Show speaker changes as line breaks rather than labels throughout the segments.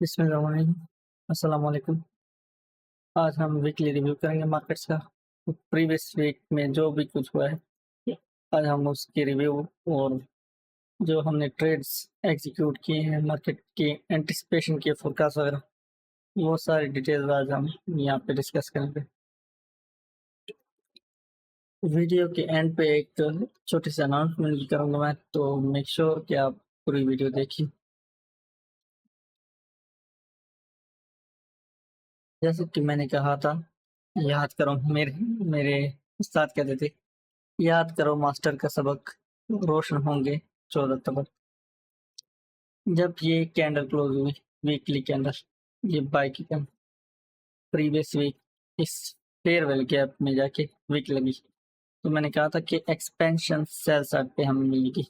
बिस्मिल्लाहिर्रहमानिर्रहीम। अस्सलाम वालेकुम। आज हम वीकली रिव्यू करेंगे मार्केट्स का। तो प्रीवियस वीक में जो भी कुछ हुआ है, आज हम उसकी रिव्यू और जो हमने ट्रेड्स एग्जीक्यूट किए हैं, मार्केट की एंटिसिपेशन की फोरकास्ट वगैरह, वो सारी डिटेल्स आज हम यहाँ पे डिस्कस करेंगे। वीडियो के एंड पे एक छोटी सी अनाउंसमेंट भी करूँगा मैं, तो मेक श्योर कि आप पूरी वीडियो देखिए। जैसे कि मैंने कहा था, याद करो मेरे मेरे उस्ताद कहते थे, याद करो मास्टर का सबक, रोशन होंगे 14 तबक। जब ये कैंडल क्लोज हुई, वीकली कैंडल, ये बाई की कैंडल प्रीवियस वीक इस फेयरवेल गैप में जाके वीक लगी, तो मैंने कहा था कि एक्सपेंशन सेल साइड पे हमें मिलेगी।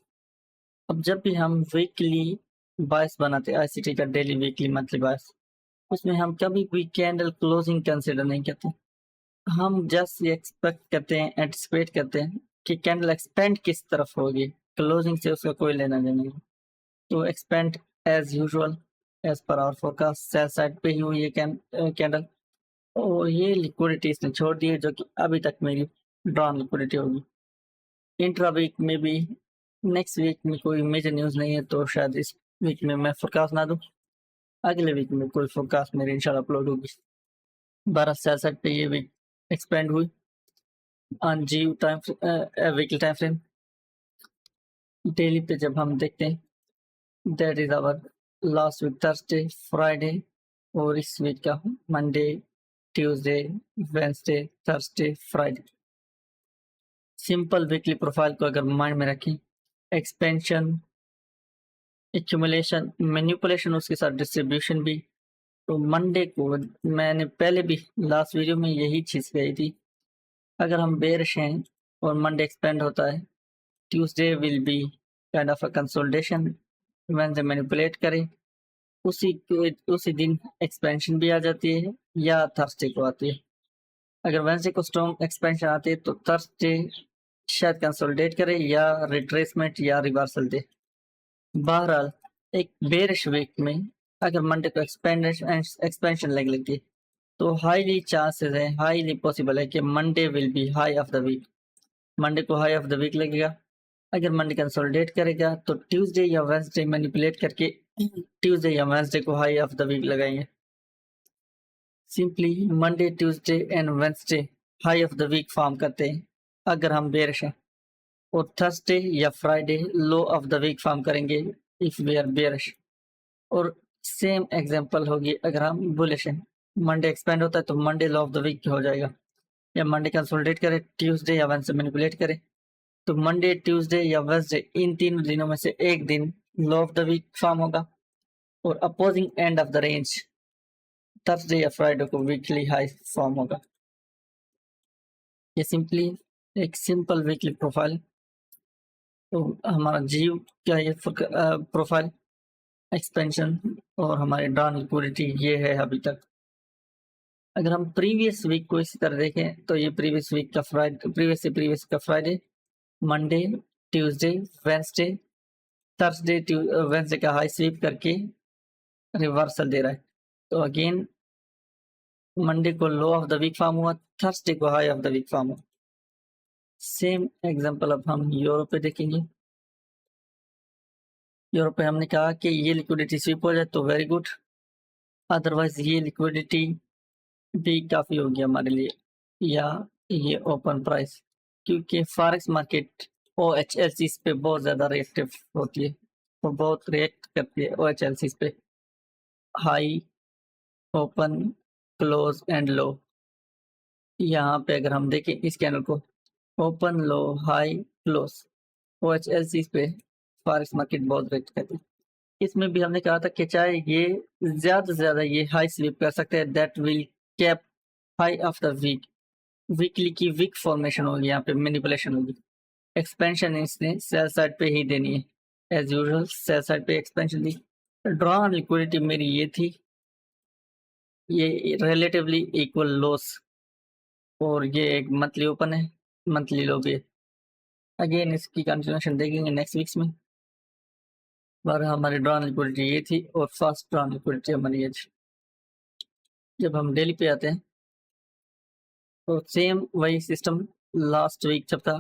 अब जब भी हम वीकली बायस बनाते आईसीटी का, डेली वीकली मंथली बायस, उसमें हम कभी भी कैंडल क्लोजिंग कंसिडर नहीं करते। हम जस्ट ये एक्सपेक्ट करते हैं, एंटिसिपेट करते हैं कि कैंडल एक्सपेंड किस तरफ होगी, क्लोजिंग से उसका कोई लेना देना नहीं। तो expand as usual as per our forecast sell side पे ही हुई है कैंडल, और ये लिक्विडिटी इसने छोड़ दी है, जो कि अभी तक मेरी ड्रॉन लिक्विडिटी होगी। इंट्रा वीक में भी नेक्स्ट वीक में कोई मेजर न्यूज़ नहीं है, तो शायद इस वीक में मैं फोरकास्ट ना दूँ, अगले वीक में कोई फोरकास्ट मेरी इंशाल्लाह अपलोड होगी। 12 सेल साइड पे ये वीक एक्सपेंड हुई ऑन जी time weekly time frame. Daily पे जब हम देखते हैं, that is our last week Thursday Friday, और इस वीक का Monday Tuesday Wednesday Thursday Friday. Simple weekly profile को अगर माइंड में रखें, एक्सपेंशन, एक्यूमुलेशन, मैनिपुलेशन, उसके साथ डिस्ट्रीब्यूशन भी। तो मंडे को मैंने पहले भी लास्ट वीडियो में यही चीज़ कही थी, अगर हम बेरिश हैं और मंडे एक्सपेंड होता है, Tuesday will be kind of a consolidation, Wednesday manipulate करें, उसी दिन एक्सपेंशन भी आ जाती है, या थर्सडे को आती है। अगर वेडनेसडे को स्ट्रॉन्ग एक्सपेंशन आती है, तो थर्सडे शायद कंसोलिडेट करे या रिट्रेसमेंट या रिवर्सल दे। बहरहाल एक बेरिश वीक में अगर मंडे को एक्सपेंशन लगती है, तो हाईली चांसेस है, हाईली पॉसिबल है कि Monday will be high of the week. Monday को हाई ऑफ द वीक लगेगा। अगर मंडे कंसोलिडेट करेगा, तो ट्यूसडे या वेडनेसडे मैनिपुलेट करके ट्यूसडे या वेडनेसडे को हाई ऑफ द वीक लगाएंगे। Simply Monday Tuesday and Wednesday high of the week form करते हैं अगर हम बेरिश हैं, और थर्सडे या Friday low of the week form करेंगे इफ वी आर बेरिश। और सेम एग्जांपल होगी अगर हम बुलिश हैं, मंडे एक्सपेंड होता है तो Monday low of the week हो जाएगा, या मंडे कंसोलिडेट करे, ट्यूसडे या वेडनेसडे मैनिपुलेट करे, तो मंडे ट्यूसडे या वेडनेसडे इन तीन दिनों में से एक दिन low of the week form होगा, और opposing end of the range Thursday या फ्राइडे को वीकली हाई फॉर्म होगा। ये सिंपली एक सिंपल वीकली प्रोफाइल। तो हमारा जीव क्या ये प्रोफाइल, एक्सपेंशन और हमारी ड्रॉन लिक्विडिटी ये है अभी तक। अगर हम प्रीवियस वीक को इसी तरह देखें, तो ये प्रीवियस वीक का फ्राइडे, प्रीवियस का Friday, Monday, Tuesday, Wednesday, Thursday, Wednesday का हाई स्वीप करके रिवर्सल दे रहा है। तो अगेन मंडे को low of the week form हुआ, थर्सडे को high of the week form हुआ। सेम एग्जांपल अब हम यूरोप पे देखेंगे। यूरोप पे हमने कहा कि ये लिक्विडिटी स्वीप हो जाए तो वेरी गुड, अदरवाइज ये लिक्विडिटी भी काफ़ी होगी हमारे लिए, या ये ओपन प्राइस, क्योंकि फॉरेक्स मार्केट OHLC पे बहुत ज़्यादा रिएक्टिव होती है, वो बहुत रिएक्ट करती है OHLC पे, high, open, close and low. यहाँ पे अगर हम देखें इस कैंडल को, ओपन, लो, हाई, क्लोज, OHLC पे फॉरेक्स मार्केट बहुत रिएक्ट करती है। इसमें भी हमने कहा था कि चाहे ये ज़्यादा से ज़्यादा ये हाई स्लिप कर सकते हैं, that will cap high of the week, weekly की वीक फॉर्मेशन होगी, यहाँ पे मैनिपुलेशन होगी। एक्सपेंशन इसने सेल साइड पे ही देनी है, एज यूजुअल सेल साइड पे expansion the. Draw on liquidity मेरी ये थी, ये रिलेटिवली इक्वल लॉस, और ये एक मंथली ओपन है, मंथली लो भी है। अगेन इसकी कंटिन्यूएशन देखेंगे नेक्स्ट वीक्स में। बार हमारी ड्रॉन लिक्विडिटी ये थी और फास्ट ड्रॉन लिक्विडिटी हमारी ये थी। जब हम डेली पे आते हैं तो सेम वही सिस्टम लास्ट वीक जब था,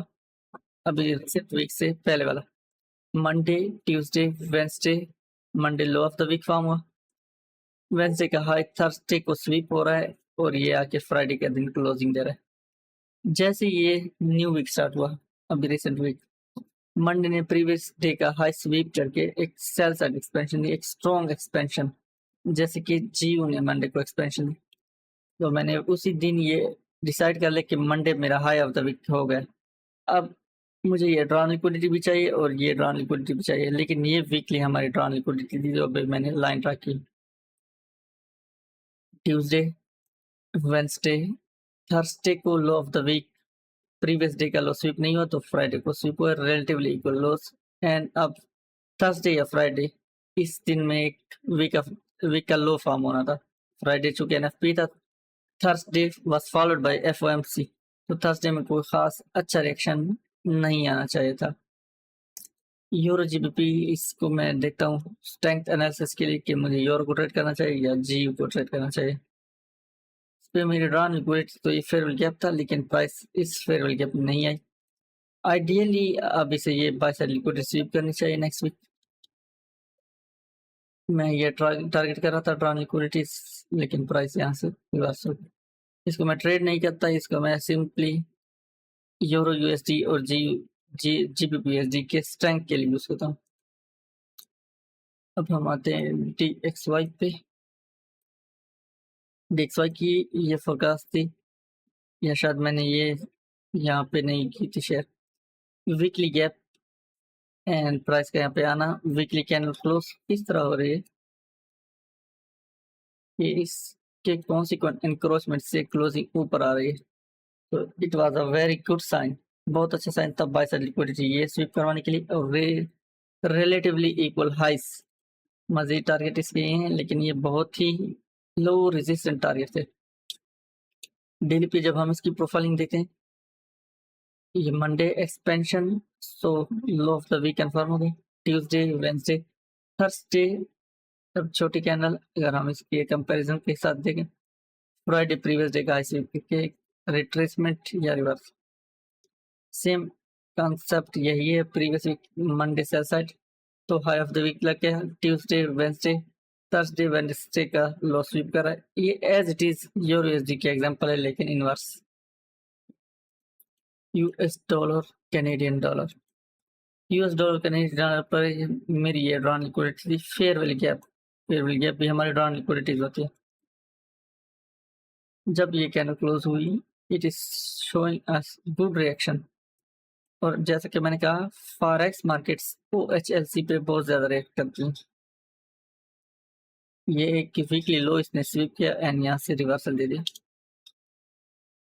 अभी रिसेंट वीक से पहले वाला। Monday, Tuesday, Wednesday. Monday low of the week form हुआ, वेंसडे का हाई थर्सडे को स्वीप हो रहा है और ये आके फ्राइडे के दिन क्लोजिंग दे रहा है। जैसे ये न्यू वीक स्टार्ट हुआ, अभी रिसेंट वीक, मंडे ने प्रीवियस डे का हाई स्वीप करके एक सेल साइड एक्सपेंशन दी, एक स्ट्रॉन्ग एक्सपेंशन, जैसे कि जीओ ने मंडे को एक्सपेंशन दी। तो मैंने उसी दिन ये डिसाइड कर लिया कि मंडे मेरा हाई ऑफ द वीक हो गया। अब मुझे ये ड्रॉन लिक्विडिटी भी चाहिए और ये ड्रॉन लिक्विडिटी भी चाहिए, लेकिन ये वीकली हमारी ड्रॉन लिक्विडिटी थी जो अभी मैंने लाइन रखी। ट्यूसडे, वेंसडे, थर्सडे को low of the week, previous day का लो स्वीप नहीं हुआ तो फ्राइडे को स्वीप हुआ, रिलेटिवली इक्वल लोस। एंड अब थर्सडे या फ्राइडे, इस दिन में एक वीक का लो फॉर्म होना था। फ्राइडे चूंकि एनएफपी था, Thursday was followed by FOMC, तो थर्सडे में कोई खास अच्छा रिएक्शन नहीं आना चाहिए था। यूरो जीबीपी, इसको मैं देखता हूँ स्ट्रेंथ एनालिसिस के लिए कि मुझे यूरो को ट्रेड करना चाहिए या जीयू को ट्रेड करना चाहिए। इस पे मेरी ड्रॉन लिक्विडिटी तो ये फेयरवेल गैप था, लेकिन प्राइस इस फेयरवेल गैप में नहीं आई। आइडियली अब इसे ये बाय साइड लिक्विडिटी स्वीप करनी चाहिए नेक्स्ट वीक। मैं ये टारगेट कर रहा था ड्रॉन लिक्विडिटी, लेकिन प्राइस यहाँ से रिवर्स हो गई। इसको मैं ट्रेड नहीं करता, इसको मैं सिंपली यूरो यूएसडी और जीबीपीएसडी के स्ट्रेंथ के लिए यूज करता हूँ। अब हम आते हैं DXY पे। DXY की ये फोरकास्ट थी, या शायद मैंने ये यहाँ पे नहीं की थी share. Weekly gap and price का यहाँ पे आना, वीकली कैंडल क्लोज किस तरह हो रही है, ये इसके कॉन्सिक्वेंट एनक्रोचमेंट से क्लोजिंग ऊपर आ रही है, तो it was a very good sign, बहुत अच्छा साइन था बाय साइड लिक्विडिटी ये स्वीप करवाने के लिए। और रिलेटिवली इक्वल हाइस मजीद टारगेट इसके हैं, लेकिन ये बहुत ही लो रेजिस्टेंट टारगेट थे। डेली पे जब हम इसकी प्रोफाइलिंग देखते हैं, ये Monday expansion, so low of the week confirm हो गई। ट्यूसडे, वेंसडे, थर्सडे सब छोटी कैंडल, अगर हम इसके कंपैरिजन के साथ देखें, फ्राइडे प्रीवियस डे का हाई के रिट्रेसमेंट या रिवर्स, सेम कॉन्सेप्ट यही है। Previous week Monday sell side, तो हाई ऑफ द वीक लग गया। ट्यूसडे, वेंसडे, थर्सडे, वेडनेसडे का लो स्वीप कर रहा है। ये as it is euro USD के एग्जांपल है, लेकिन inverse. US dollar, Canadian dollar, US dollar Canadian dollar पर मेरी ये ड्रॉन लिक्विडिटी थी। फेयरवेल गैप भी हमारी ड्रॉन लिक्विडिटीज होती है। जब ये कैंडल क्लोज हुई, it is showing us good reaction, और जैसा कि मैंने कहा फॉरेक्स मार्केट्स OHLC पे बहुत ज्यादा रिएक्ट करती हैं। ये एक वीकली लो इसने स्वीप किया एंड यहाँ से रिवर्सल दे दिया।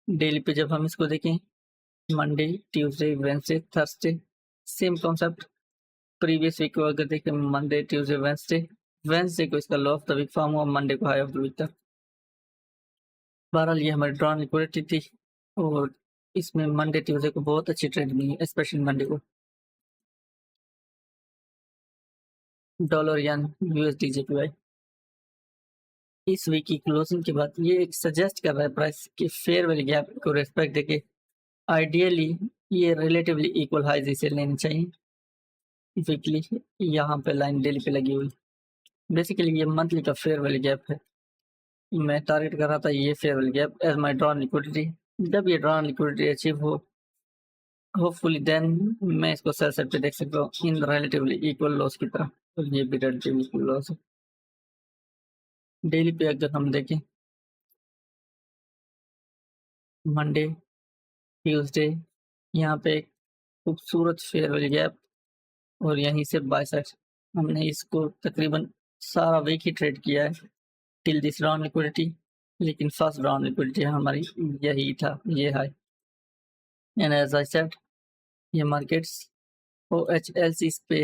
डेली पे जब हम इसको देखें, Monday, Tuesday, Wednesday, Thursday, same concept. Previous week को अगर देखें, मंडे, ट्यूसडे, वेंसडे को इसका low of the week form हुआ, मंडे को हाई ऑफ द वीक था। बहरहाल ये हमारी ड्रॉन लिक्विडिटी थी, और इसमें मंडे ट्यूसडे को बहुत अच्छी ट्रेड मिली, स्पेशली मंडे को। डॉलर यान USD JPY, इस वीक की क्लोजिंग के बाद ये एक सजेस्ट कर रहा है प्राइस की फेयरवेल गैप को रेस्पेक्ट देके आइडियली ये रिलेटिवली इक्वल हाइज इसे लेनी चाहिए। वीकली यहाँ पे लाइन डेली पे लगी हुई, बेसिकली ये मंथली का फेयरवेल गैप है। मैं टारगेट कर रहा था ये fair value gap as my drawn liquidity. जब ये ड्रॉन लिक्विडिटी अचीव हो, होपफुली देन मैं इसको सेल साइड पे देख सकता हूँ इन रिलेटिवली इक्वल लॉस की तरह, तो ये भी रिलेटिवली इक्वल लॉस है। डेली पे अगर हम देखें, मंडे, ट्यूसडे, यहाँ पे एक खूबसूरत फेयरवेल गैप, और यहीं से बाय साइड हमने इसको तकरीबन सारा वीक ही ट्रेड किया है टिल दिस राउंड लिक्विडिटी, लेकिन फर्स्ट राउंड लिक्विडिटी हमारी यही था, ये high. And as I said, ये मार्केट्स OHLC पे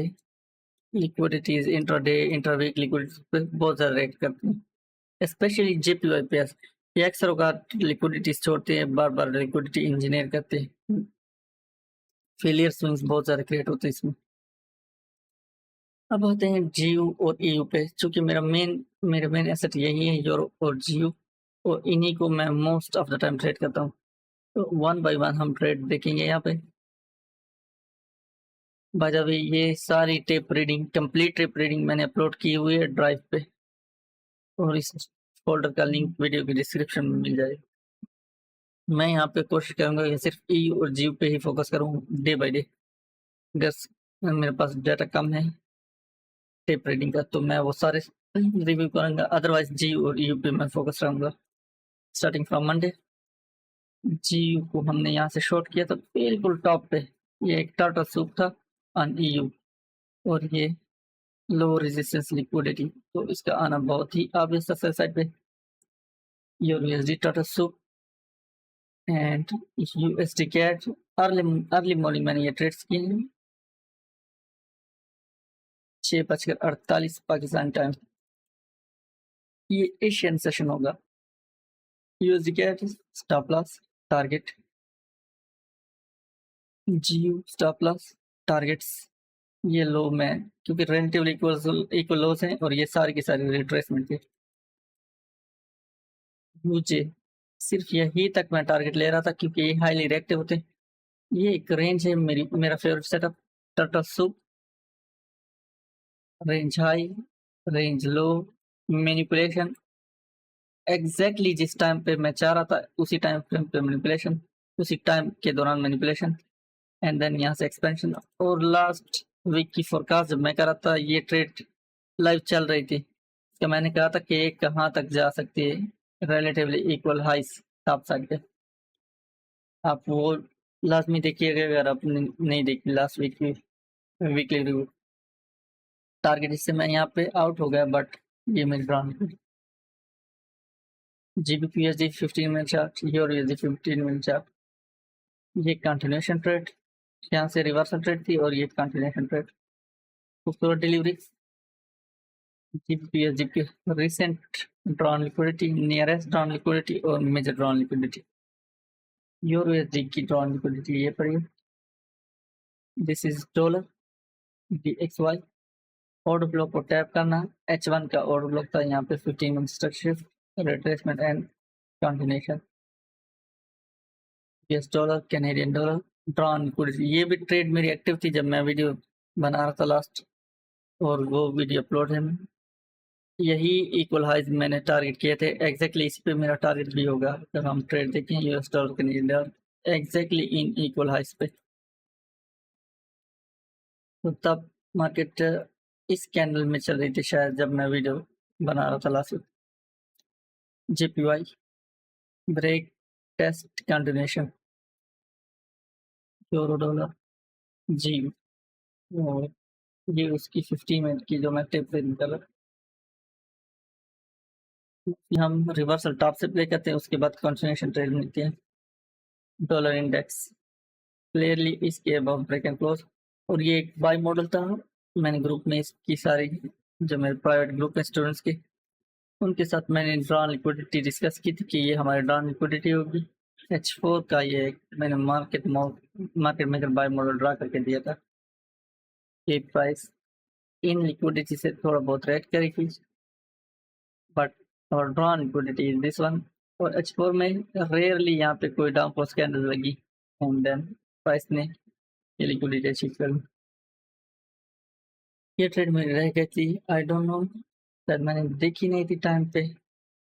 लिक्विडिटीज इंट्राडे इंट्रावीक लिक्विडिटी पे बहुत ज़्यादा रेट करते हैं, स्पेशली JPY पे। ये अक्सर औकात लिक्विडिटीज छोड़ते हैं, बार बार लिक्विडिटी इंजीनियर करते हैं, फेलियर स्विंग्स बहुत ज़्यादा क्रिएट होते हैं इसमें। अब आते हैं जीयू और ईयू पे। चूंकि मेरे मेन एसेट यही है, यूरो और जीयू, और इन्हीं को मैं most of the time trade करता हूँ। तो वन बाय वन हम ट्रेड देखेंगे यहाँ पे। बाय द वे, ये सारी tape reading, complete tape reading मैंने अपलोड की हुई है ड्राइव पे, और इस फोल्डर का लिंक वीडियो के डिस्क्रिप्शन में मिल जाएगा। मैं यहाँ पे कोशिश करूंगा कि सिर्फ ई और जीव पे ही फोकस करूँ डे बाय डे। अगर मेरे पास डाटा कम है टेप रीडिंग का तो मैं वो सारे रिव्यू करूंगा, अदरवाइज जी और यू पे मैं फोकस रहूंगा। Starting from Monday, G U को हमने यहाँ से शॉर्ट किया था बिल्कुल टॉप पे। ये एक टाटा सूप था ऑन ईयू, और ये लो रेजिस्टेंस लिक्विडिटी, तो इसका आना बहुत ही ऑब्वियस था सेल साइड पे। यूएसडी टाटा soup and USD CAD, early morning मैंने ये ट्रेड्स किए हैं 6:48 पाकिस्तान टाइम। ये एशियन सेशन होगा। USD CAD stop loss target, GU stop loss targets, ये लो में क्योंकि रिलेटिवली इक्वल लोस हैं, और ये सारी की सारी रिट्रेसमेंट के। यूजे सिर्फ यही तक मैं टारगेट ले रहा था क्योंकि ये हाईली रिएक्टिव होते हैं। ये एक रेंज है मेरा फेवरेट सेटअप, टाटा soup, range high, range low, manipulation, exactly जिस टाइम पे मैं चाह रहा था उसी टाइम फ्रेम पे मैनिपुलेशन, उसी टाइम के दौरान मैनिपुलेशन, एंड देन यहाँ से एक्सपेंशन। और लास्ट वीक की फोरकास्ट जब मैं कर रहा था, ये ट्रेड लाइव चल रही थी, तो मैंने कहा था कि ये कहाँ तक जा सकती है रिलेटिवली इक्वल हाइस टॉप साइड पे। आप वो लाजमी देखिएगा अगर आपने नहीं देखी लास्ट वीक की वीकली रिव्यू। टारगेट इससे मैं यहाँ पे आउट हो गया, बट ये मेरी brand GBP USD 15 minute chart, euro USD 15 minute chart, ये कंटिन्यूएशन ट्रेड, यहाँ से रिवर्सल ट्रेड थी और ये कंटिन्यूएशन ट्रेड। खूबसूरत डिलीवरी, जीबीपी यूएसडी की recent drawn liquidity, nearest drawn liquidity और major drawn liquidity. Euro USD की ड्रॉन लिक्विडिटी ये पड़ी, this is dollar DXY। Order block को टैप करना, H1 का ऑर्डर ब्लॉक था यहाँ पे 15 minute stuck shift, retracement and continuation. US dollar, Canadian dollar, drawn liquidity, ये भी ट्रेड मेरी एक्टिव थी जब मैं वीडियो बना रहा था लास्ट, और वो वीडियो अपलोड है। यही इक्वल हाइज मैंने टारगेट किए थे, एग्जैक्टली इसी पे मेरा टारगेट भी होगा जब हम ट्रेड देखें US dollar Canadian dollar, exactly in equal highs पे। तो तब मार्केट इस कैंडल में चल रही थी शायद जब मैं वीडियो बना रहा था last. JPY break test continuation, euro dollar जी, और ये उसकी 50 मिनट की जो मैं टिप पे निकाला। हम रिवर्सल टॉप से प्ले करते हैं, उसके बाद कंटिन्यूएशन ट्रेड मिलती है। डॉलर इंडेक्स क्लियरली इसके अबव ब्रेक एंड क्लोज, और ये एक बाय मॉडल था। मैंने ग्रुप में इसकी सारी जो मेरे प्राइवेट ग्रुप है स्टूडेंट्स के, उनके साथ मैंने ड्रॉन लिक्विडिटी डिस्कस की थी कि ये हमारी ड्रॉन लिक्विडिटी होगी। H4 का ये मैंने market maker buy model draw करके दिया था। ये प्राइस इन लिक्विडिटी से थोड़ा बहुत रेट करेगी, बट और drawn liquidity is this one. और H4 में रेयरली यहाँ पे कोई डाउन फॉल कैंडल लगी, एंड देन प्राइस ने ये लिक्विडिटी अचीव कर ली। ये ट्रेड मेरी रह गई थी, आई डोंट नो, शायद मैंने देखी नहीं थी टाइम पे,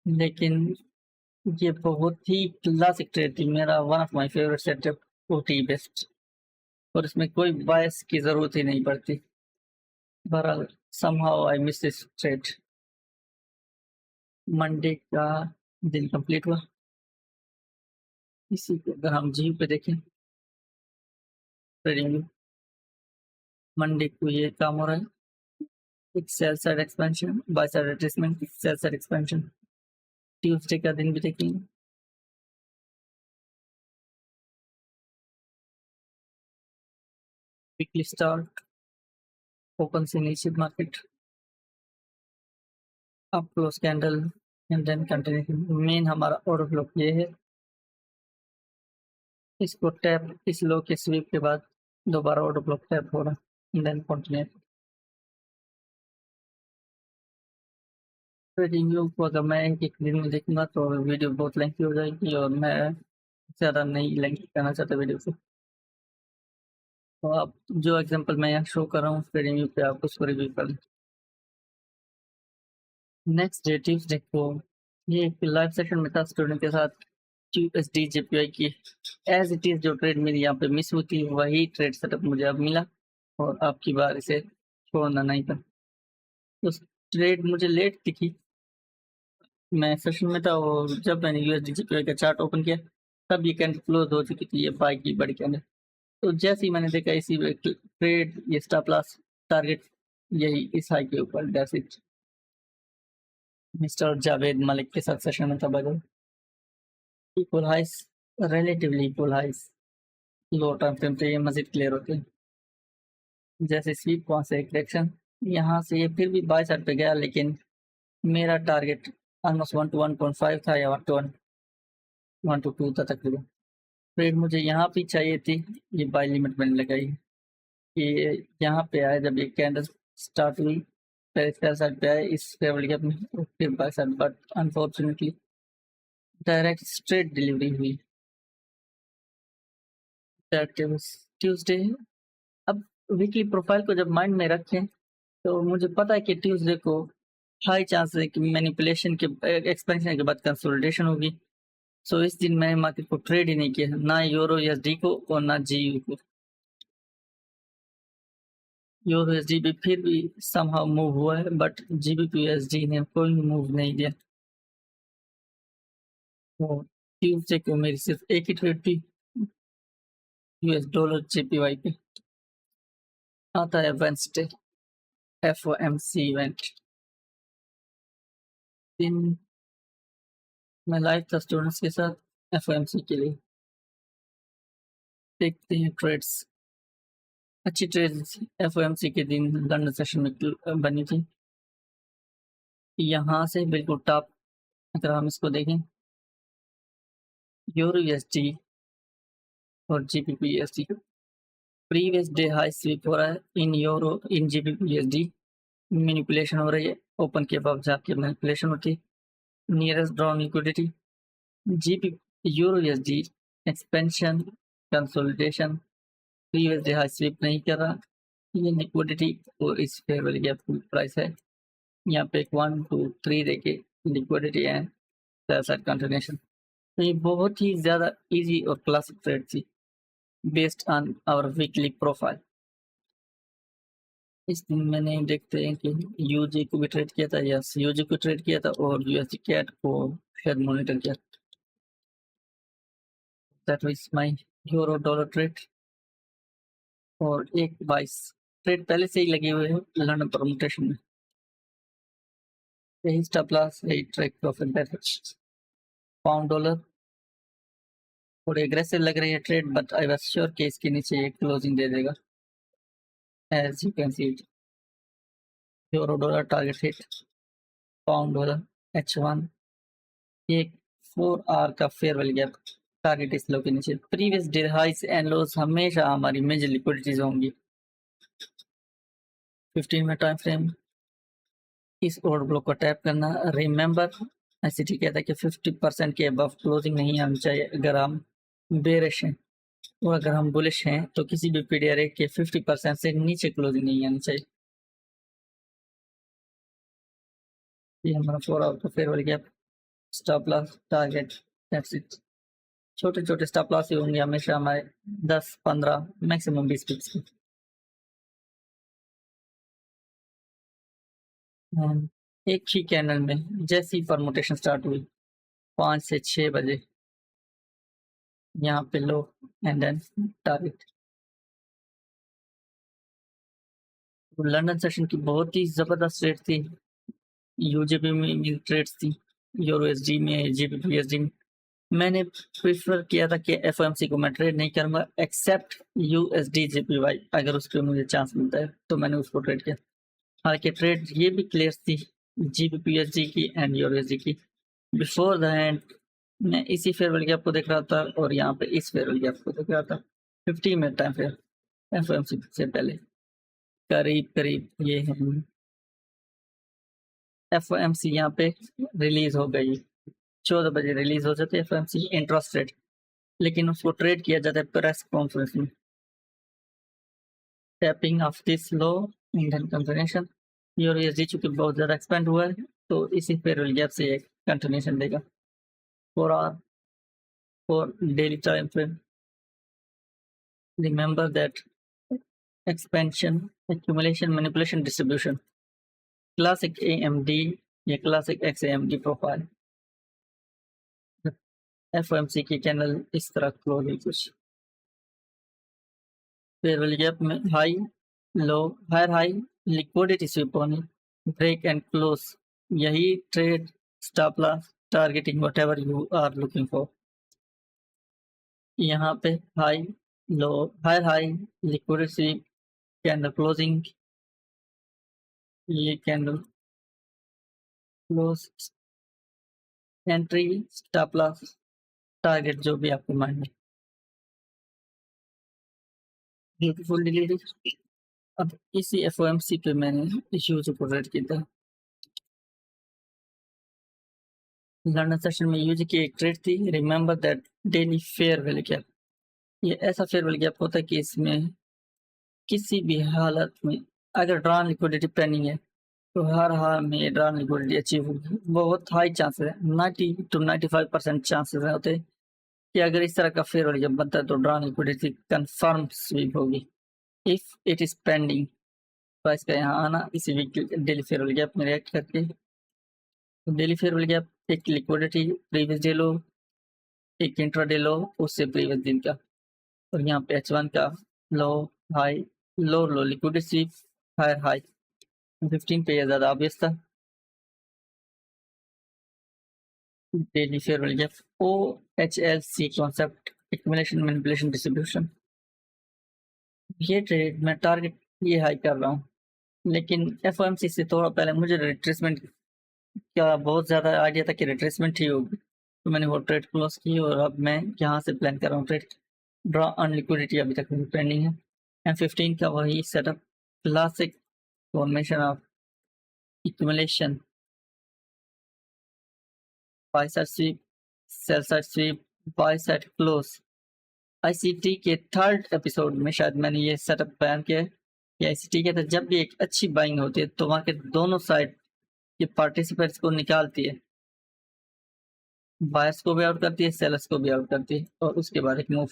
लेकिन ये बहुत ही क्लासिक ट्रेड थी, मेरा one of my favourite setup, OT best, और इसमें कोई बायस की जरूरत ही नहीं पड़ती। बहरहाल somehow I miss this trade। Monday का दिन कंप्लीट हुआ। इसी को अगर हम जी पे देखें ट्रेडिंग, मंडे को ये काम हो रहा है, एक sell side expansion, buy side retracement, sell side expansion. Tuesday का दिन भी देखेंगे, वीकली स्टार्ट, ओपन से नीचे market, up close candle, and then continue. Main हमारा ऑर्डर ब्लॉक ये है, इसको टैप, इस लो के स्वीप के बाद दोबारा ऑर्डर ब्लॉक टैप हो रहा है, देन कंटिन्यू। रिव्यू को अगर मैं एक दिन में देखूंगा तो वीडियो बहुत लेंथी हो जाएगी और मैं ज़्यादा नहीं लेंथी करना चाहता वीडियो को। तो आप जो एग्जांपल मैं यहाँ शो कर रहा हूँ उसके रिव्यू पे आप उसको रिव्यू कर लें। नेक्स्ट डे ट्यूसडे को ये एक लाइव सेशन में था स्टूडेंट के साथ यूएसडी जेपीआई की एज इट इज जो ट्रेड मेरी यहाँ पे मिस हुई थी वही ट्रेड सेटअप मुझे अब मिला और आपकी बार इसे छोड़ना नहीं था। तो ट्रेड मुझे लेट दिखी, मैं सेशन में था और जब मैंने यूएसडी जेपीआई का चार्ट ओपन किया तब ये कैंडल क्लोज हो चुकी थी, ये बाय की बड़ी कैंडल। तो जैसे ही मैंने देखा इसी ट्रेड ये स्टॉप लॉस टारगेट यही इस हाई के ऊपर, that's it. Mister Javed Malik के साथ सेशन में था बगल इक्वल हाइस, रिलेटिवली इक्वल हाइस लो टर्म फ्रेम पे ये मजीद क्लियर होते हैं। जैसे स्वीप वहाँ से एक डायरेक्शन, यहाँ से ये फिर भी बाय साइड पे गया लेकिन मेरा टारगेट ऑलमोस्ट 1 to 1.5 था या 1 to 1 to 2 था तकरीबन। ट्रेड मुझे यहाँ भी चाहिए थी, ये बाय लिमिट मैंने लगाई कि यहाँ पे आए जब ये कैंडल स्टार्ट हुई पहले साइड पे आए इस लेवल गैप में फिर by side, but unfortunately direct straight delivery हुई। ट्यूसडे अब वीकली प्रोफाइल को जब माइंड में रखें तो मुझे पता है कि ट्यूसडे को हाई चांस है कि मैनिपुलेशन के एक्सपेंशन के बाद कंसोलिडेशन होगी। सो इस दिन मैंने मार्केट को ट्रेड ही नहीं किया, ना यूरो यूएसडी को और ना जीयू को। यूरो यूएसडी भी फिर भी समहाउ मूव हुआ है बट जीबीपी यूएसडी ने कोई मूव नहीं दिया। तो ट्यूसडे को मेरी सिर्फ एक ही ट्रेड थी यूएस डॉलर जेपीवाई पे। आता है वेंसडे एफओएमसी इवेंट दिन मैं लाइव था स्टूडेंट्स के साथ एफओएमसी के लिए। देखते हैं ट्रेड्स, अच्छी ट्रेड्स एफओएमसी के दिन लंदन सेशन में बनी थी। यहाँ से बिल्कुल टॉप अगर हम इसको देखें यूरो यूएसडी और GBP USD previous day high sweep हो रहा है in euro in GBP USD, manipulation हो रही है, ओपन के बाद जाके मैनिपुलेशन होती है। Nearest drawn liquidity GB euro USD expansion consolidation, previous day high sweep नहीं कर रहा, ये लिक्विडिटी और इस फेवरल गैप प्राइस है। यहाँ पे 1 2 3 देके लिक्विडिटी एंड साइड कंटिन्यूएशन। तो ये बहुत ही ज़्यादा इजी और क्लासिक ट्रेड थी based on our weekly profile. इस दिन मैंने देखते हैं कि यूजी को भी ट्रेड किया था, यस यूजी को ट्रेड किया था और यूएसडी कैट को शायद मॉनिटर किया। That was my euro dollar trade और एक 22 ट्रेड पहले से ही लगे हुए हैं लंदन परमुटेशन में। यही स्टॉप लॉस यही trade profit that pound dollar थोड़ी एग्रेसिव लग रही है trade but I was sure कि इसके नीचे एक क्लोजिंग दे देगा। As you can see it euro dollar target hit, pound dollar H1 एक 4 आवर का फेयरवेल गैप टारगेट इस लो के नीचे। प्रीवियस डे हाइस एंड लोस हमेशा हमारी मेजर लिक्विडिटीज होंगी। 15 मिनट टाइम फ्रेम इस ऑर्डर ब्लॉक को टैप करना। रिमेंबर ऐसे ठीक है कि 50% के अबव क्लोजिंग नहीं आनी चाहिए अगर हम बेरिश हैं, और अगर हम बुलिश हैं तो किसी भी पीडीआर के 50% से नीचे क्लोजिंग नहीं आनी चाहिए। ये हमारा 4 आवर का farewell gap stop loss target that's it. छोटे छोटे स्टॉप लॉस ही होंगे हमेशा हमारे 10 15 मैक्सिमम 20 पिप्स के। एक ही कैंडल में जैसी परमुटेशन स्टार्ट हुई 5 से 6 बजे यहाँ पे low and then target. London session की बहुत ही जबरदस्त रेट थी, यूजेपी में भी ट्रेड्स थी, यूरो एसडी में जीबीपी एसडी में। मैंने प्रेफर किया था कि एफओएमसी को मैं ट्रेड नहीं करूंगा एक्सेप्ट यूएसडी जेपीवाई, अगर उस पर मुझे चांस मिलता है तो मैंने उसको ट्रेड किया। हालांकि ट्रेड ये भी क्लियर थी जीबीपी एसडी की एंड यूरो एसडी की। बिफोर द एंड मैं इसी फेयरवेल गैप को देख रहा था और यहाँ पे इस फेयरवेल गैप को देख रहा था 50 मिनट टाइम फेयर एफओएमसी से पहले करीब करीब ये हम FOMC यहाँ पे रिलीज हो गई, 14 बजे रिलीज हो जाती है FOMC इंटरेस्ट रेट, लेकिन उसको ट्रेड किया जाता है प्रेस कॉन्फ्रेंस में। Tapping of this low Indian continuation, USD चूंकि बहुत ज्यादा एक्सपेंड हुआ है तो इसी फेयरवेल गैप से एक कंटिन्यूएशन देगा। for daily time frame, remember that expansion, accumulation, manipulation, distribution, classic AMD या classic XAMD प्रोफाइल। FOMC की कैंडल इस तरह क्लोज हुई कुछ, फेयरवेल गैप में high low higher high liquidity sweep होनी, ब्रेक एंड क्लोज, यही trade stop loss targeting whatever you are looking for. यहाँ पे high low higher high liquidity sweep, candle closing, ये candle close, entry stop loss target जो भी आपको mind में। Beautiful delivery. अब इसी FOMC पे मैंने यूज को रेड किया था। लंदन सेशन में यूज की एक ट्रेड थी, remember that daily fair value gap. ये ऐसा फेयर वैल्यू गैप होता है कि इसमें किसी भी हालत में अगर ड्रॉन लिक्विडिटी पेंडिंग है तो हर हाल में ड्रॉन लिक्विडिटी अचीव होगी। बहुत हाई चांसेस है, 90 to 95% चांसेस होते हैं कि अगर इस तरह का फेयर वैल्यू गैप बनता है तो ड्रॉन लिक्विडिटी कंफर्म स्वीप होगी। If it is pending, price का यहाँ आना इसी week daily fair value gap में रिएक्ट करके, डेली फेयर वैल्यू गैप एक लिक्विडिटी प्रीवियस डे लो, एक इंट्राडे लो उससे प्रीवियस दिन का, और यहाँ पे H1 का लो हाई लो लो लिक्विडिटी स्वीप हायर हाई 15 पे ज्यादा ऑब्वियस था। Daily fair value gap OHLC concept, accumulation manipulation distribution. ये ट्रेड मैं टारगेट ये हाई कर रहा हूँ, लेकिन FOMC से थोड़ा पहले मुझे रिट्रेसमेंट का बहुत ज़्यादा आइडिया था कि रिट्रेसमेंट ही होगी, तो मैंने वो ट्रेड क्लोज की और अब मैं यहाँ से प्लान कर रहा हूँ ट्रेड। ड्रॉ ऑन लिक्विडिटी अभी तक पेंडिंग है। M15 का वही setup, classic formation of accumulation, buy side sweep, sell side sweep, buy side close. ICT के थर्ड एपिसोड में शायद मैंने ये सेटअप बयान किया है कि ICT के जब भी एक अच्छी बाइंग होती है तो वहाँ के दोनों साइड के पार्टिसिपेंट्स को निकालती है, बायर्स को भी आउट करती है, सेलर्स को भी आउट करती है, और उसके बाद एक मूव।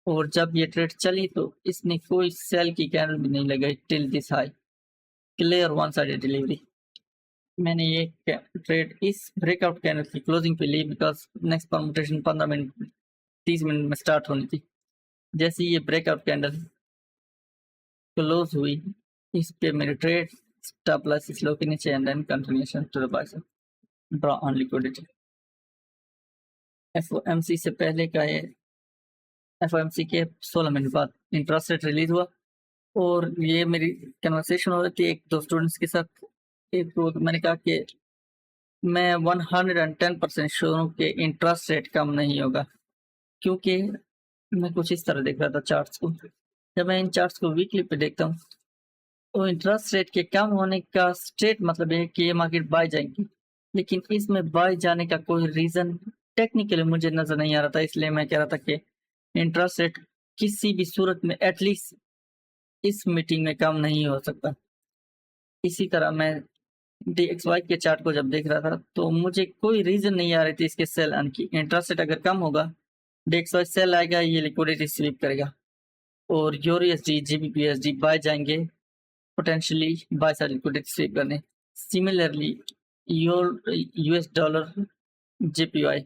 और जब ये ट्रेड चली तो इसने कोई सेल की कैंडल भी नहीं लगाई till this high, clear one sided delivery. मैंने ये ट्रेड इस ब्रेकआउट कैंडल की क्लोजिंग पे ली because next permutation 15 minute 30 minute में स्टार्ट होनी थी। जैसे ये ब्रेकआउट कैंडल क्लोज हुई इस पे मेरी ट्रेड स्टॉप लॉस इस लो के नीचे and then continuation to the buy side, draw on liquidity. FOMC से पहले का ये FOMC के 16 मिनट बाद इंटरेस्ट रेट रिलीज हुआ और ये मेरी कन्वर्सेशन हो रही थी एक दो स्टूडेंट्स के साथ। एक तो मैंने कहा कि मैं 110% श्योर हूँ कि इंटरेस्ट रेट कम नहीं होगा, क्योंकि मैं कुछ इस तरह देख रहा था चार्ट्स को। जब मैं इन चार्ट्स को वीकली पे देखता हूँ तो इंटरेस्ट रेट के कम होने का स्ट्रेट मतलब है कि ये मार्केट बाय जाएगी, लेकिन इसमें बाय जाने का कोई रीजन टेक्निकली मुझे नजर नहीं आ रहा था। इसलिए मैं कह रहा था कि इंटरेस्ट रेट किसी भी सूरत में एटलीस्ट इस मीटिंग में कम नहीं हो सकता। इसी तरह मैं DXY के चार्ट को जब देख रहा था तो मुझे कोई रीजन नहीं आ रही थी इसके सेल आने की। इंटरेस्ट रेट अगर कम होगा DXY सेल आएगा, ये लिक्विडिटी स्वीप करेगा और EURUSD GBPUSD बाय जाएंगे, potentially bye side liquidity SVEEP करने। सिमिलरली US डॉलर JPY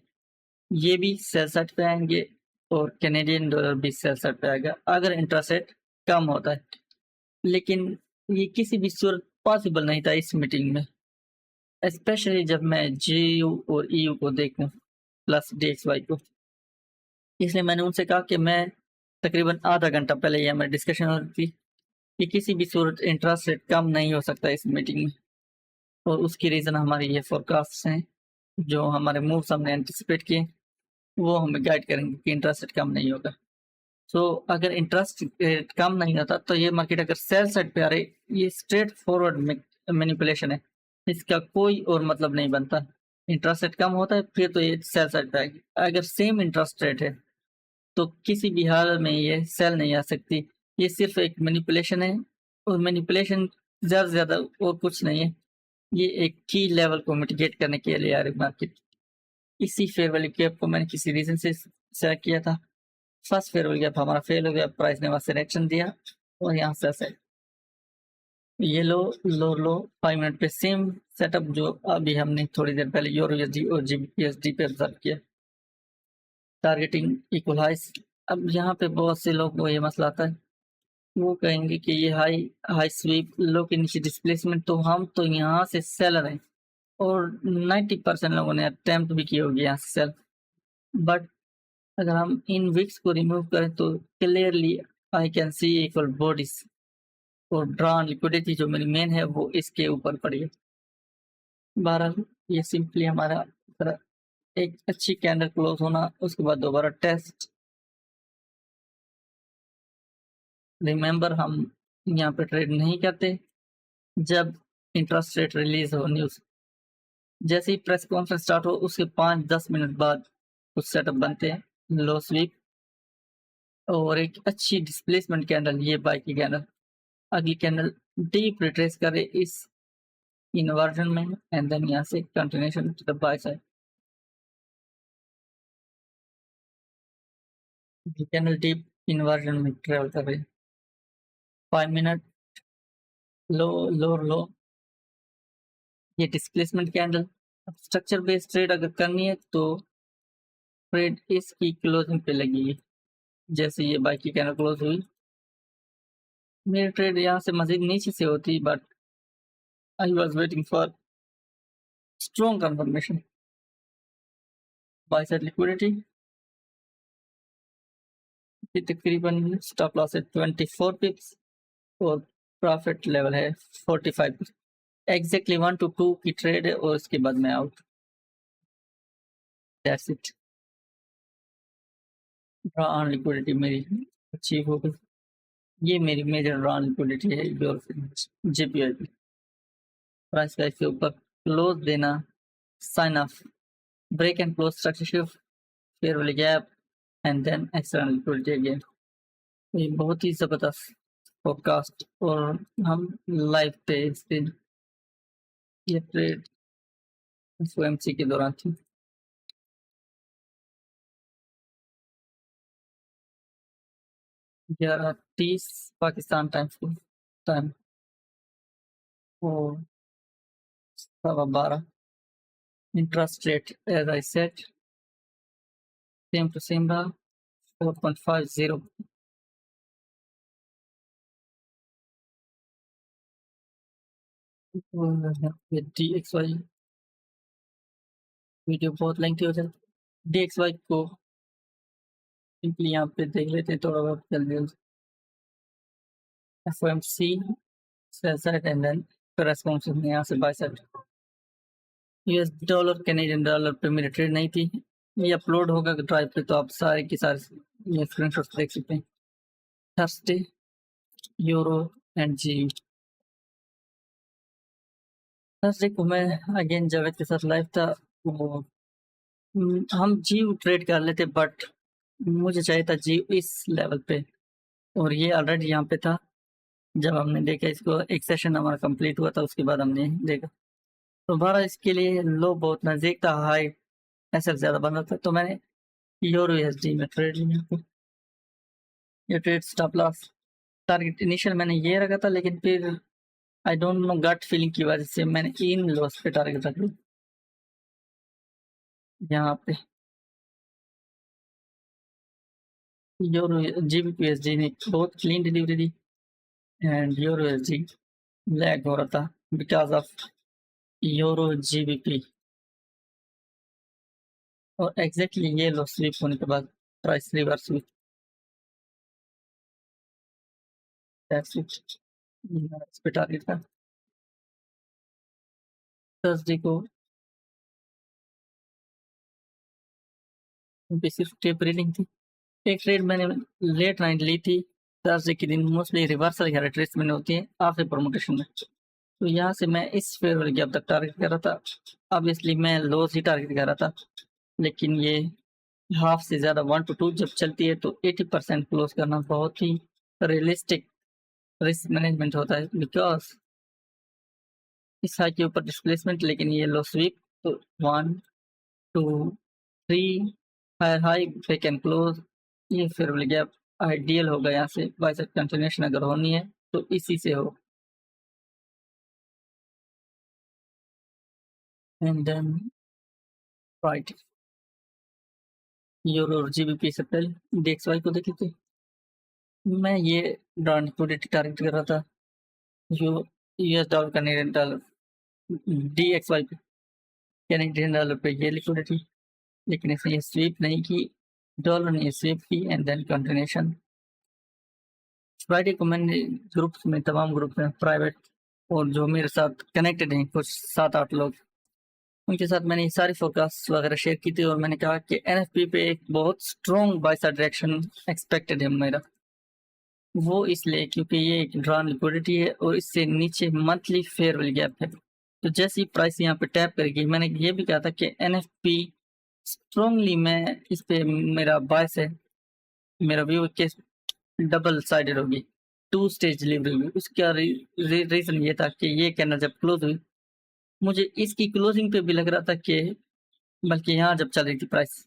ये भी सेल साइड पे आएंगे और कैनेडियन डॉलर भी सेल साइड पे आएगा अगर इंटरेस्ट रेट कम होता है, लेकिन ये किसी भी सूरत पॉसिबल नहीं था इस मीटिंग में, स्पेशली जब मैं GU और EU को देखूं प्लस DXY को। इसलिए मैंने उनसे कहा कि मैं तकरीबन आधा घंटा पहले ये हमारी डिस्कशन हो रही थी कि किसी भी सूरत इंटरेस्ट रेट कम नहीं हो सकता इस मीटिंग में, और उसकी रीज़न हमारी ये फोरकास्ट हैं जो हमारे मूव्स हमने एंटिसिपेट किए, वो हमें गाइड करेंगे कि इंटरेस्ट रेट कम नहीं होगा। सो अगर इंटरेस्ट रेट कम नहीं होता तो ये मार्केट अगर सेल साइड पे आ रही, ये स्ट्रेट फॉरवर्ड मैनिपुलेशन है इसका कोई और मतलब नहीं बनता। इंटरेस्ट रेट कम होता है फिर तो ये सेल साइड पे आएगी। अगर सेम इंटरेस्ट रेट है तो किसी भी हाल में ये सेल नहीं आ सकती। ये सिर्फ एक मैनिपुलेशन है और मैनिपुलेशन ज़्यादा से ज़्यादा और कुछ नहीं है। ये एक की लेवल को मिटिगेट करने के लिए आ रही मार्केट। इसी फेयर वैल्यू गैप को मैंने किसी रीज़न से सेलेक्ट किया था। फर्स्ट फेयर वैल्यू गैप हमारा फेल हो गया, प्राइस ने वहाँ से रिएक्शन दिया और यहाँ से ऐसे ये लो 5 मिनट पे सेम सेटअप जो अभी हमने थोड़ी देर पहले यूरो यूएसडी और जीबीपीएसडी पे ऑब्जर्व किया। टारगेटिंग इक्वल हाइस। अब यहाँ पे बहुत से लोग को ये मसला आता है, वो कहेंगे कि ये हाई स्वीप लो के नीचे डिस्प्लेसमेंट, तो हम तो यहाँ से सेलर हैं और 90% लोगों ने अटेम्प्ट भी किए होगी यहाँ से सेल। बट अगर हम इन विक्स को रिमूव करें तो clearly I can see equal bodies और ड्रॉन लिक्विडिटी जो मेरी मेन है वो इसके ऊपर पड़ी है। बहरहाल ये सिंपली हमारा एक अच्छी कैंडल क्लोज होना, उसके बाद दोबारा टेस्ट। रिमेंबर हम यहाँ पे ट्रेड नहीं करते जब इंटरेस्ट रेट रिलीज हो न्यूज। जैसे ही प्रेस कॉन्फ्रेंस स्टार्ट हो उसके 5-10 मिनट बाद कुछ सेटअप बनते हैं, लो स्वीप और एक अच्छी डिस्प्लेसमेंट कैंडल, ये बाय की कैंडल। अगली कैंडल डीप रिट्रेस करे इस इन्वर्जन में एंड देन यहाँ से continuation to the buy side. Candle deep inversion में ट्रेवल कर रही है। 5 मिनट लो लो लो, ये displacement candle. Structure based trade अगर करनी है तो ट्रेड इसकी क्लोजिंग पे लगेगी। जैसे ये बाय की कैंडल क्लोज हुई, मेरी ट्रेड यहाँ से मजीद नीचे से होती but I was waiting for strong confirmation. Bye side liquidity तकरीबन स्टॉप लॉस है 24 पिप्स और प्रॉफिट लेवल है 45 पिप्स। एग्जैक्टली 1 to 2 की ट्रेड है और उसके बाद मैं out. That's it. Draw on liquidity मेरी अचीव हो गई। ये मेरी मेजर ड्रॉ ऑन लिक्विडिटी है जीपीआईपी। प्राइस के ऊपर क्लोज देना, sign of break and close structure shift, fair value gap and then external liquidity again. ये बहुत ही जबरदस्त पॉडकास्ट और हम लाइव पे इस दिन ये ट्रेड एफओएमसी के दौरान थी। 11:30 पाकिस्तान टाइम और 12:15। Interest rate as I said same to same रहा 4.50। DXY वीडियो बहुत लेंथी हो जाए, DXY को सिंपली यहाँ पे देख लेते हैं थोड़ा बहुत जल्दी। FOMC sell side and then corresponding यहाँ से buy side. US dollar Canadian dollar पे मेरी ट्रेड नहीं थी, ये अपलोड होगा ड्राइव पे तो आप सारे के सारे ये स्क्रीनशॉट्स देख सकते हैं। Thursday euro and G. Thursday को मैं अगेन जावेद के साथ लाइव था, वो हम जी ट्रेड कर लेते बट मुझे चाहिए था जी इस लेवल पे और ये ऑलरेडी यहाँ पे था। जब हमने देखा इसको, एक सेशन हमारा कंप्लीट हुआ था उसके बाद हमने देखा तो हमारा इसके लिए लो बहुत नज़दीक था, हाई ऐसा ज़्यादा बन रहा था तो मैंने यूरो यूएसडी में ट्रेड लिया। ये trade stop loss target initial मैंने ये रखा था लेकिन फिर I don't know gut feeling की वजह से मैंने इन लॉस पे टारगेट रख लिया। यहाँ पे यूरो जीबीपीएसडी ने बहुत clean delivery the and euro USD lag हो रहा था बिकॉज ऑफ यूरो जीबीपी और एग्जैक्टली ये लो स्लिप होने के बाद प्राइस रिवर्स हुई। इस पे टारगेट था थर्सडे को सिर्फ टेप रीडिंग थी। एक ट्रेड मैंने लेट नाइट ली थी थर्सडे के दिन, मोस्टली रिवर्सल या रिट्रेसमेंट होती है आफ्टर प्रमोटेशन में। तो यहाँ से मैं इस फेयर वैल्यू गैप तक टारगेट कर रहा था। ऑब्वियसली मैं लॉस ही टारगेट कर रहा था, लेकिन ये हाफ से ज़्यादा 1 to 2 जब चलती है तो 80% क्लोज करना बहुत ही रियलिस्टिक रिस्क मैनेजमेंट होता है, बिकॉज इस हाई के ऊपर डिस्प्लेसमेंट, लेकिन ये लो स्वीप, तो 1 2 3 high high break and close, ये फेयर वैल्यू गैप आइडियल होगा। यहाँ से बाइसेप कंटिन्यूएशन अगर होनी है तो इसी से हो। एंड देन राइट यूरो और जीबीपी से पहले डीएक्सवाई को देख लीजिए। मैं ये डॉन लिक्विडिटी टारगेट कर रहा था, जो US dollar Canadian dollar DXY पे, कैनेडियन डॉलर पे ये लिक्विडिटी, लेकिन इसने ये स्वीप नहीं की, डॉलर ने स्वीप की एंड देन कंटिन्यूएशन। फ्राइडे को मैंने ग्रुप्स में, तमाम ग्रुप में प्राइवेट और जो मेरे साथ कनेक्टेड हैं कुछ 7-8 लोग, उनके साथ मैंने ये सारी फोरकास्ट वगैरह शेयर की थी और मैंने कहा कि एनएफपी पे एक बहुत strong by side direction expected है मेरा। वो इसलिए क्योंकि ये एक ड्रॉन लिक्विडिटी है और इससे नीचे मंथली फेयर वैल्यू गैप है। तो जैसे ही प्राइस यहाँ पे टैप करेगी, मैंने ये भी कहा था कि एनएफपी स्ट्रॉन्गली मैं इस पे मेरा बायस है, मेरा व्यू के डबल साइडेड होगी, 2 स्टेज डिलीवरी होगी। उसका रीजन ये था कि ये कैंडल जब क्लोज हुई, मुझे इसकी क्लोजिंग पे भी लग रहा था कि, बल्कि यहाँ जब चल रही थी प्राइस,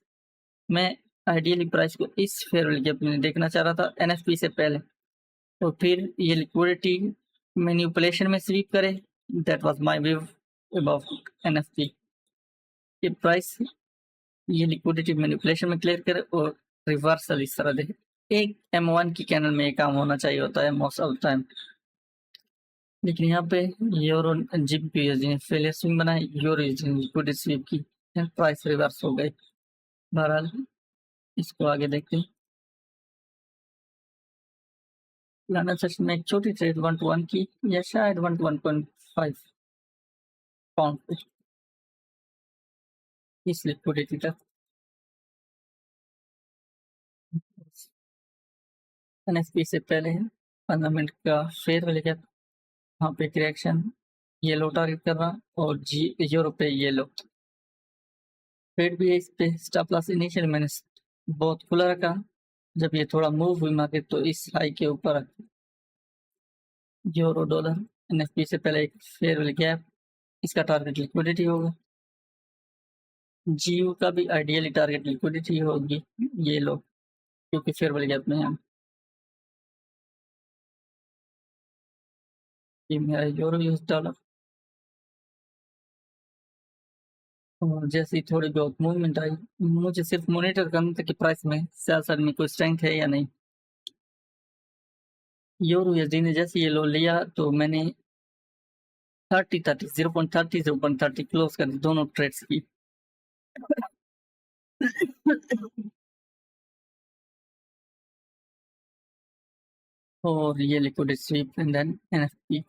मैं आइडियली प्राइस को इस फेयर वैल्यू गैप में देखना चाह रहा था एनएफपी से पहले, तो फिर ये लिक्विडिटी मैनिपुलेशन में स्वीप करे। That was my view about NFP कि प्राइस ये लिक्विडिटी मैनिपुलेशन में क्लियर करे और रिवर्सल इस तरह दे। एक M1 की कैंडल में ये काम होना चाहिए होता है मोस्ट ऑफ द टाइम, लेकिन यहाँ पे यूरो जीबीपी ने फेलियर स्विंग बनाई, यूरो लिक्विडिटी स्वीप की, प्राइस रिवर्स हो गई। बहरहाल इसको आगे देखते हैं। लंदन सेशन में एक छोटी ट्रेड 1 to 1 की, या शायद 1 to 1.5 पाउंड पे इस लिक्विडिटी तक। एनएफपी से पहले 15 मिनट का फेयर वैल्यू गैप, वहाँ पे करेक्शन, ये लो टारगेट कर रहा और जी यूरो पे ये लो ट्रेड भी है इस पे। स्टॉप लॉस इनिशियल मैंने बहुत खुला रखा, जब ये थोड़ा मूव हुई मार्केट तो इस हाई के ऊपर यूरो डॉलर एनएफपी से पहले एक फेयर वैल्यू गैप, इसका टारगेट लिक्विडिटी होगा। जीयू का भी आइडियली टारगेट लिक्विडिटी होगी, ये लो, क्योंकि फेयर वैल्यू गैप में है। ये मेरा यूरो यूएस डॉलर, और जैसे ही थोड़ी बहुत मूवमेंट आई, मुझे सिर्फ मॉनिटर करना था कि प्राइस में सियासत में कोई स्ट्रेंथ है या नहीं। यूरो यूएसडी ने जैसे ये लो लिया तो मैंने 30-30 0.30 0.30 क्लोज कर दी दोनों ट्रेड्स की। और ये liquidity sweep and then NFP.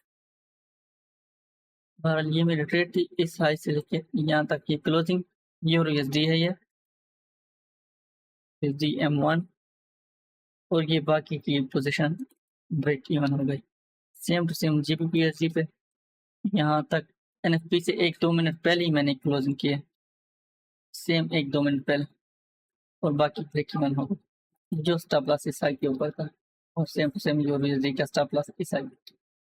बहरहाल ये मेरी ट्रेड थी इस हाई से लेके यहाँ तक की क्लोजिंग। यूरो यूएसडी है ये यूएसडी M1, और ये बाकी की पोजीशन ब्रेक इवन हो गई। Same to same GBP USD पे यहाँ तक एनएफपी से 1-2 मिनट पहले ही मैंने क्लोजिंग की है, सेम 1-2 मिनट पहले, और बाकी ब्रेक इवन हो गई। जो स्टॉप लॉस इस साइड के ऊपर था और same to same euro USD का स्टॉप लॉस इस साइड,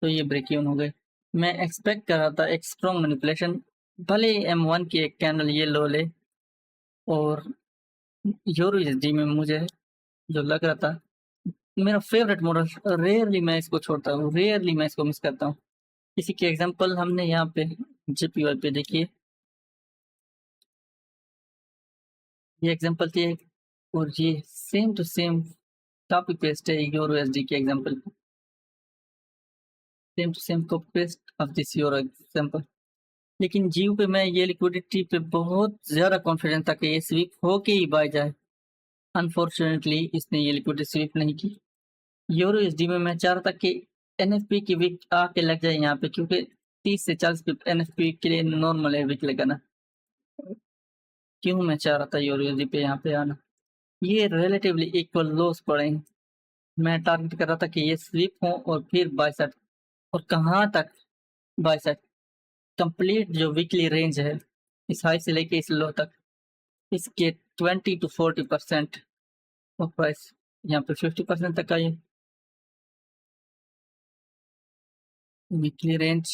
तो ये ब्रेक इवन हो गए। मैं एक्सपेक्ट कर रहा था एक स्ट्रॉन्ग मैनिपुलेशन, भले M1 की एक कैंडल ये लो ले, और यूरो यूएसडी में मुझे जो लग रहा था मेरा फेवरेट मॉडल, रेयरली मैं इसको छोड़ता हूँ, रेयरली मैं इसको मिस करता हूँ। इसी के एग्जांपल हमने यहाँ पे जीपीवाई पे देखिए, ये एग्जांपल थी एक, और ये same to same copy paste है यूरो यूएसडी के example, same to same copy paste of this euro example. लेकिन जीयू पे मैं ये लिक्विडिटी पे बहुत ज्यादा कॉन्फिडेंस था कि ये स्वीप होके ही बाय जाए। अनफॉर्चुनेटली इसने ये लिक्विडिटी स्वीप नहीं की। यूरो यूएसडी में मैं चाह रहा था कि एनएफपी की वीक आके लग जाए यहाँ पे, क्योंकि 30 से 40 पिप एनएफपी के लिए नॉर्मल है वीक लगाना। क्यों मैं चाह रहा था यूरो यूएसडी पे यहाँ पे आना, ये रिलेटिवली इक्वल लॉस पड़े, मैं टारगेट कर रहा था कि ये स्लिप हो और फिर बाय साइड, और कहाँ तक बाय साइड कंप्लीट जो वीकली रेंज है इस हाई से लेके इस लो तक, इसके 20 to 40% ऑफ प्राइस यहाँ पे 50% तक आई है। वीकली रेंज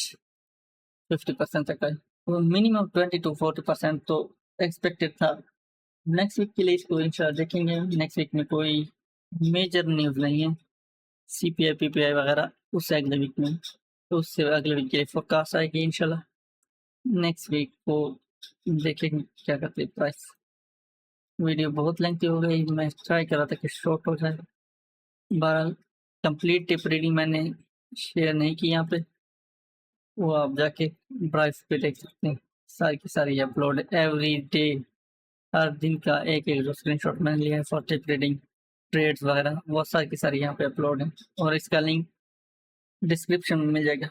50% तक आई, तो मिनिमम 20 to 40% तो एक्सपेक्टेड था। नेक्स्ट वीक के लिए इसको इंशाल्लाह देखेंगे। नेक्स्ट वीक में कोई मेजर न्यूज़ नहीं है, CPI PPI वगैरह उससे अगले वीक में, तो उससे अगले वीक के लिए फोरकास्ट आएगी इंशाल्लाह। नेक्स्ट वीक को देखेंगे क्या करते हैं प्राइस। वीडियो बहुत लेंथी हो गई, मैं ट्राई कर रहा था कि शॉर्ट हो जाए। बहरहाल कंप्लीट टिप रीडिंग मैंने शेयर नहीं की यहाँ पे, वो आप जाके ब्राइस पे देख सकते हैं। सारी की सारी अपलोड एवरी डे, हर दिन का एक एक जो स्क्रीनशॉट मैंने लिया है फॉर टिप रीडिंग ट्रेड्स वगैरह, वो सारी की सारी यहाँ पे अपलोड है और इसका लिंक डिस्क्रिप्शन में मिल जाएगा।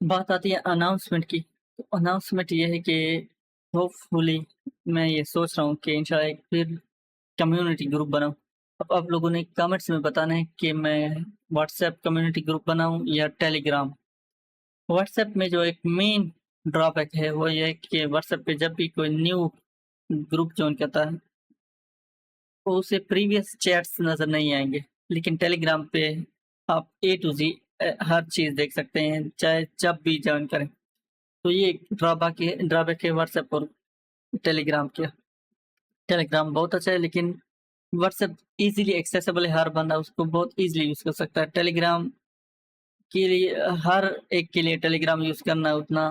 बात आती है अनाउंसमेंट की, तो अनाउंसमेंट ये है कि होपफुली मैं ये सोच रहा हूँ कि इंशाल्लाह एक फिर कम्युनिटी ग्रुप बनाऊँ। अब आप लोगों ने कमेंट्स में बताना है कि मैं व्हाट्सएप कम्युनिटी ग्रुप बनाऊँ या टेलीग्राम। व्हाट्सएप में जो एक मेन ड्रॉबैक है वो ये है कि व्हाट्सएप पे जब भी कोई न्यू ग्रुप ज्वाइन करता है तो उसे प्रीवियस चैट्स नज़र नहीं आएंगे, लेकिन टेलीग्राम पे आप A to Z हर चीज़ देख सकते हैं चाहे जब भी ज्वाइन करें। तो ये ड्रॉबैक है व्हाट्सएप और टेलीग्राम के। टेलीग्राम बहुत अच्छा है लेकिन व्हाट्सएप इजीली एक्सेसिबल है, हर बंदा उसको बहुत इजीली यूज़ कर सकता है। टेलीग्राम के लिए हर एक के लिए टेलीग्राम यूज़ करना उतना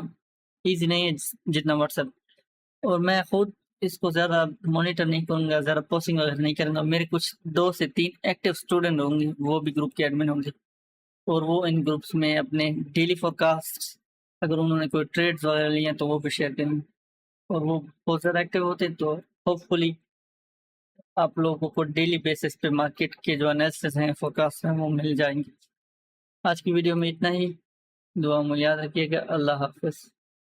ईजी नहीं है जितना व्हाट्सएप। और मैं खुद इसको ज़्यादा मॉनिटर नहीं करूँगा, ज़्यादा पोस्टिंग वगैरह नहीं करूँगा। मेरे कुछ 2 से 3 एक्टिव स्टूडेंट होंगे, वो भी ग्रुप के एडमिन होंगे और वो इन ग्रुप्स में अपने डेली फोरकास्ट अगर उन्होंने कोई ट्रेड्स वगैरह लिए हैं तो वो भी शेयर करेंगे और वो बहुत ज़्यादा एक्टिव होते हैं, तो होपफुली आप लोगों को डेली बेसिस पे मार्केट के जो एनालिसिस हैं, फोरकास्ट हैं, वो मिल जाएंगे। आज की वीडियो में इतना ही। दुआ में याद रखिएगा। अल्लाह हाफ़िज़।